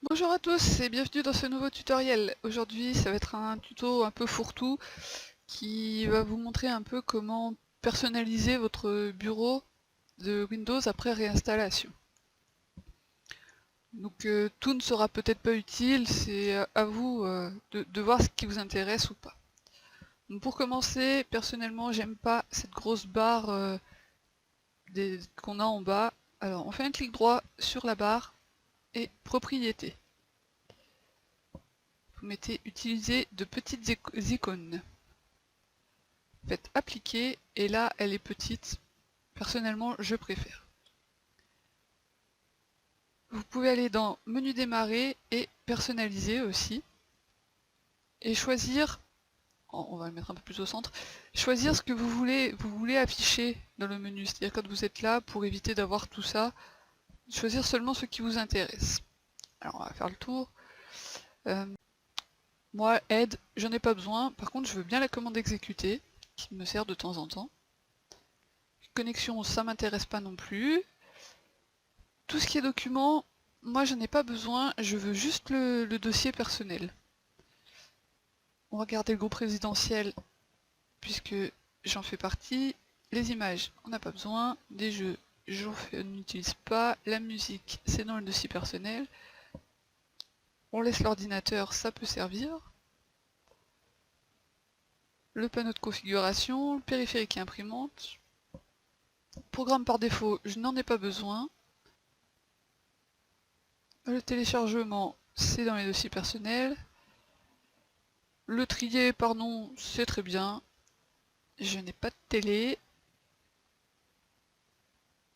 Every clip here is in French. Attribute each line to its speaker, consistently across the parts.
Speaker 1: Bonjour à tous et bienvenue dans ce nouveau tutoriel. Aujourd'hui ça va être un tuto un peu fourre-tout qui va vous montrer un peu comment personnaliser votre bureau de Windows après réinstallation. Donc tout ne sera peut-être pas utile, c'est à vous de voir ce qui vous intéresse ou pas. Donc pour commencer, personnellement j'aime pas cette grosse barre qu'on a en bas. Alors on fait un clic droit sur la barre et propriétés. Vous mettez utiliser de petites icônes. Faites appliquer et là elle est petite. Personnellement je préfère. Vous pouvez aller dans menu démarrer et personnaliser aussi. Et choisir, on va le mettre un peu plus au centre, choisir ce que vous voulez afficher dans le menu. C'est-à-dire quand vous êtes là, pour éviter d'avoir tout ça, choisir seulement ce qui vous intéresse. Alors on va faire le tour. Euh, Moi, aide, j'en ai pas besoin. Par contre, je veux bien la commande exécuter, qui me sert de temps en temps. Connexion, ça m'intéresse pas non plus. Tout ce qui est document, moi j'en ai pas besoin, je veux juste le dossier personnel. On va garder le groupe résidentiel puisque j'en fais partie. Les images, on n'a pas besoin. Des jeux, j'en n'utilise pas. La musique, c'est dans le dossier personnel. On laisse l'ordinateur, ça peut servir. Le panneau de configuration, le périphérique et imprimante. Programme par défaut, je n'en ai pas besoin. Le téléchargement, c'est dans les dossiers personnels. Le trier par nom, c'est très bien. Je n'ai pas de télé.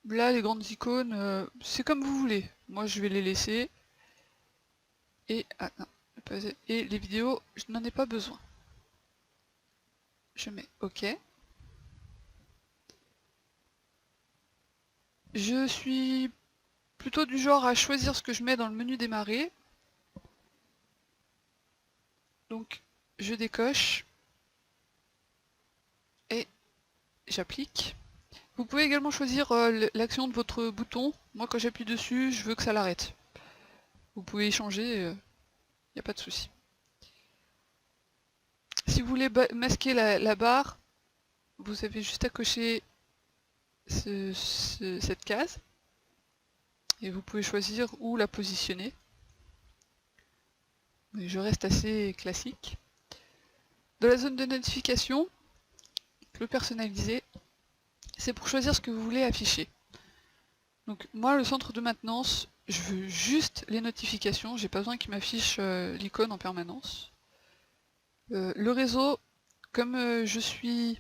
Speaker 1: Là, les grandes icônes, c'est comme vous voulez. Moi, je vais les laisser. Et, ah, non, et les vidéos, je n'en ai pas besoin. Je mets OK. Je suis plutôt du genre à choisir ce que je mets dans le menu démarrer. Donc, je décoche. Et j'applique. Vous pouvez également choisir l'action de votre bouton. Moi, quand j'appuie dessus, je veux que ça l'arrête. Vous pouvez y changer, il n'y a pas de souci. Si vous voulez masquer la barre, vous avez juste à cocher cette case. Et vous pouvez choisir où la positionner. Mais je reste assez classique. Dans la zone de notification, le personnaliser, c'est pour choisir ce que vous voulez afficher. Donc moi, le centre de maintenance, je veux juste les notifications, j'ai pas besoin qu'il m'affiche l'icône en permanence. Le réseau, comme je suis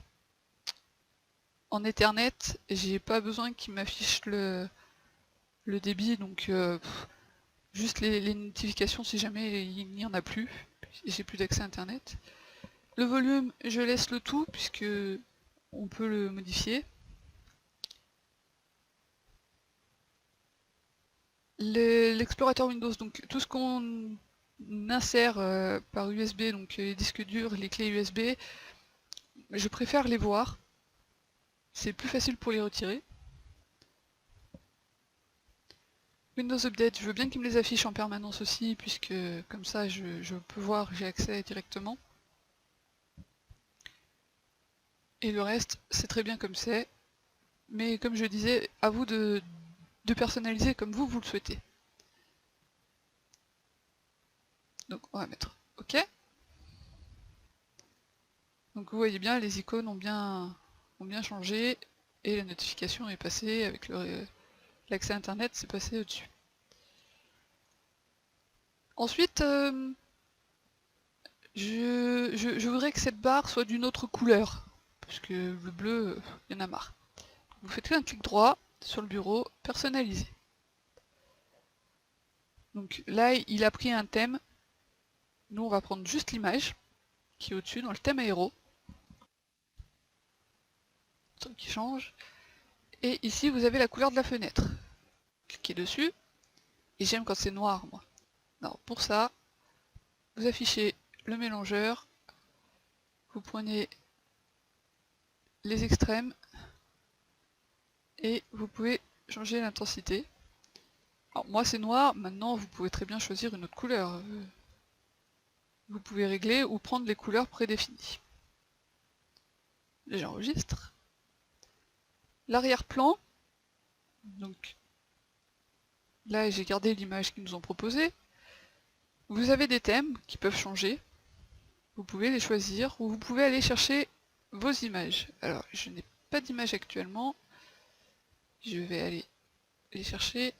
Speaker 1: en Ethernet, j'ai pas besoin qu'il m'affiche le débit, donc juste les notifications si jamais il n'y en a plus, j'ai plus d'accès à Internet. Le volume, je laisse le tout puisque on peut le modifier. L'explorateur Windows, donc tout ce qu'on insère par USB, donc les disques durs, les clés USB, je préfère les voir. C'est plus facile pour les retirer. Windows Update, je veux bien qu'il me les affiche en permanence aussi, puisque comme ça je peux voir, j'ai accès directement. Et le reste, c'est très bien comme c'est. Mais comme je disais, à vous de personnaliser comme vous le souhaitez. Donc on va mettre OK. Donc vous voyez bien, les icônes ont bien changé et la notification est passée avec l'accès internet, c'est passé au-dessus. Ensuite, je voudrais que cette barre soit d'une autre couleur, parce que le bleu, il y en a marre. Vous faites un clic droit sur le bureau, personnaliser. Donc là, il a pris un thème. Nous, on va prendre juste l'image qui est au-dessus, dans le thème aéro. Qui change. Et ici, vous avez la couleur de la fenêtre. Cliquez dessus. Et j'aime quand c'est noir, moi. Alors, pour ça, vous affichez le mélangeur. Vous prenez les extrêmes. Et vous pouvez changer l'intensité. Alors moi c'est noir, maintenant vous pouvez très bien choisir une autre couleur. Vous pouvez régler ou prendre les couleurs prédéfinies. J'enregistre. L'arrière-plan, donc là j'ai gardé l'image qu'ils nous ont proposée. Vous avez des thèmes qui peuvent changer. Vous pouvez les choisir ou vous pouvez aller chercher vos images. Alors je n'ai pas d'image actuellement. Je vais aller les chercher.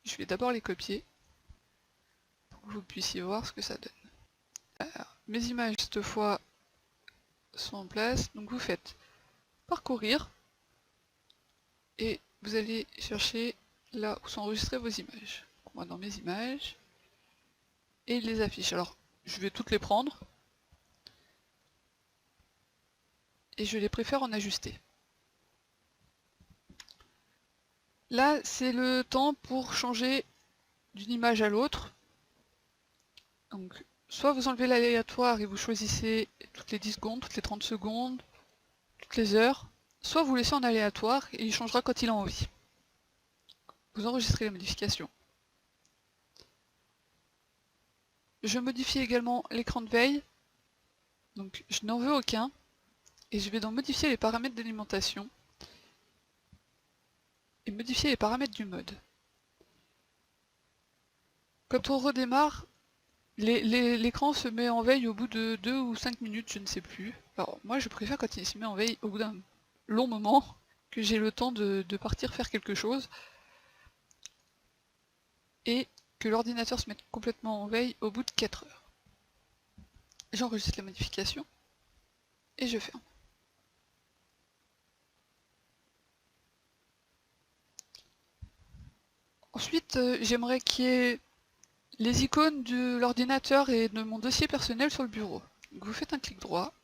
Speaker 1: Je vais d'abord les copier pour que vous puissiez voir ce que ça donne. Alors, mes images cette fois sont en place, donc vous faites parcourir et vous allez chercher là où sont enregistrées vos images. Moi dans mes images et il les affiche. Alors je vais toutes les prendre et je les préfère en ajuster. Là c'est le temps pour changer d'une image à l'autre. Donc soit vous enlevez l'aléatoire et vous choisissez toutes les 10 secondes, toutes les 30 secondes, toutes les heures, soit vous laissez en aléatoire et il changera quand il a envie. Vous enregistrez les modifications. Je modifie également l'écran de veille, donc je n'en veux aucun, et je vais dans modifier les paramètres d'alimentation, et modifier les paramètres du mode. Quand on redémarre, l'écran se met en veille au bout de 2 ou 5 minutes, je ne sais plus. Alors moi je préfère quand il se met en veille au bout d'un long moment, que j'ai le temps de partir faire quelque chose, et que l'ordinateur se mette complètement en veille au bout de 4 heures. J'enregistre la modification, et je ferme. Ensuite, j'aimerais qu'il y ait les icônes de l'ordinateur et de mon dossier personnel sur le bureau. Donc vous faites un clic droit,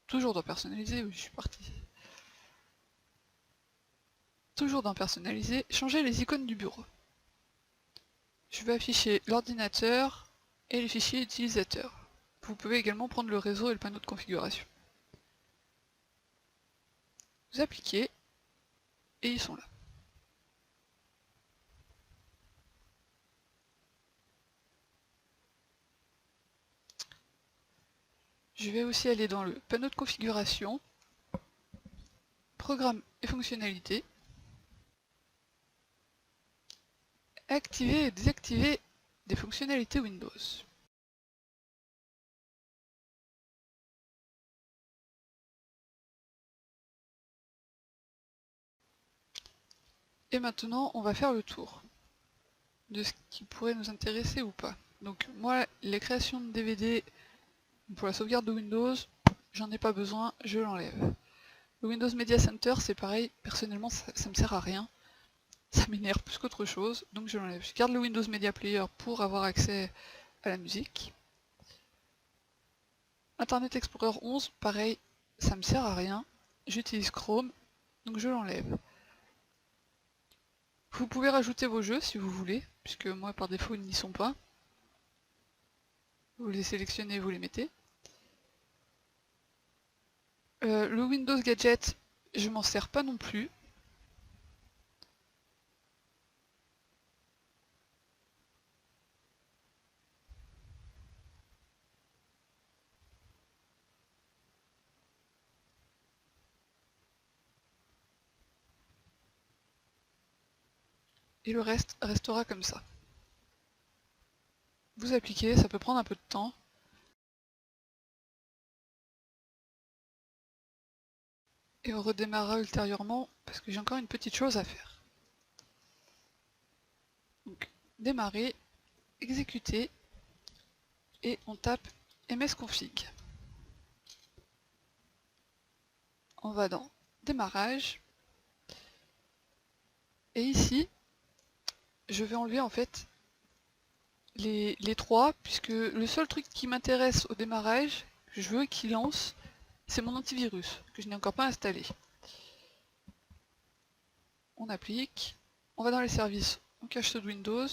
Speaker 1: toujours dans personnaliser, oui je suis parti. Toujours dans personnaliser, changer les icônes du bureau. Je vais afficher l'ordinateur et les fichiers utilisateurs. Vous pouvez également prendre le réseau et le panneau de configuration. Vous appliquez et ils sont là. Je vais aussi aller dans le panneau de configuration, programmes et fonctionnalités, activer et désactiver des fonctionnalités Windows. Et maintenant, on va faire le tour de ce qui pourrait nous intéresser ou pas. Donc moi, les créations de DVD pour la sauvegarde de Windows, j'en ai pas besoin, je l'enlève. Le Windows Media Center, c'est pareil, personnellement, ça me sert à rien. Ça m'énerve plus qu'autre chose, donc je l'enlève. Je garde le Windows Media Player pour avoir accès à la musique. Internet Explorer 11, pareil, ça me sert à rien. J'utilise Chrome, donc je l'enlève. Vous pouvez rajouter vos jeux si vous voulez, puisque moi par défaut ils n'y sont pas. Vous les sélectionnez, vous les mettez. Le Windows Gadget, je m'en sers pas non plus. Et le reste restera comme ça. Vous appliquez, ça peut prendre un peu de temps. Et on redémarrera ultérieurement parce que j'ai encore une petite chose à faire. Donc, démarrer, exécuter, et on tape msconfig. On va dans démarrage, et ici, je vais enlever en fait les trois, puisque le seul truc qui m'intéresse au démarrage, que je veux qu'il lance, c'est mon antivirus, que je n'ai encore pas installé. On applique, on va dans les services, on cache ceux de Windows,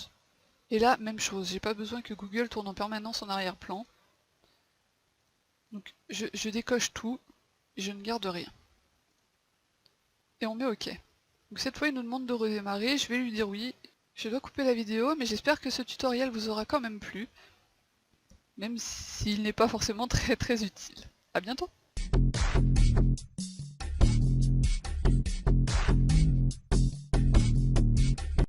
Speaker 1: et là, même chose, j'ai pas besoin que Google tourne en permanence en arrière-plan. Donc je décoche tout, et je ne garde rien. Et on met OK. Donc cette fois il nous demande de redémarrer, je vais lui dire oui. Je dois couper la vidéo, mais j'espère que ce tutoriel vous aura quand même plu, même s'il n'est pas forcément très utile. À bientôt!